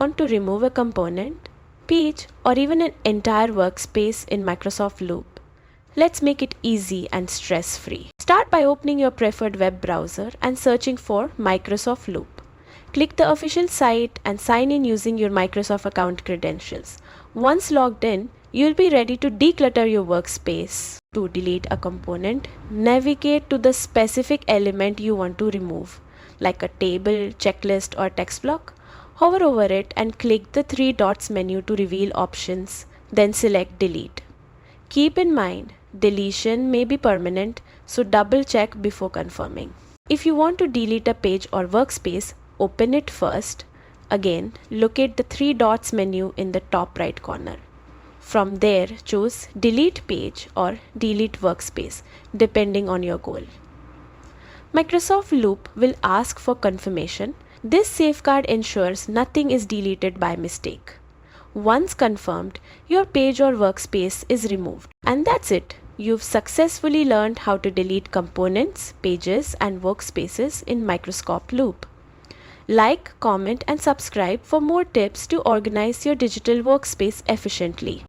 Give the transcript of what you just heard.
Want to remove a component, page, or even an entire workspace in Microsoft Loop? Let's make it easy and stress-free. Start by opening your preferred web browser and searching for Microsoft Loop. Click the official site and sign in using your Microsoft account credentials. Once logged in, you'll be ready to declutter your workspace. To delete a component, navigate to the specific element you want to remove, like a table, checklist, or text block. Hover over it and click the three dots menu to reveal options, then select delete. Keep in mind, deletion may be permanent, so double check before confirming. If you want to delete a page or workspace, open it first. Again, locate the three dots menu in the top right corner. From there, choose delete page or delete workspace, depending on your goal. Microsoft Loop will ask for confirmation. This safeguard ensures nothing is deleted by mistake. Once confirmed, your page or workspace is removed. And that's it. You've successfully learned how to delete components, pages, and workspaces in Microsoft Loop. Like, comment, and subscribe for more tips to organize your digital workspace efficiently.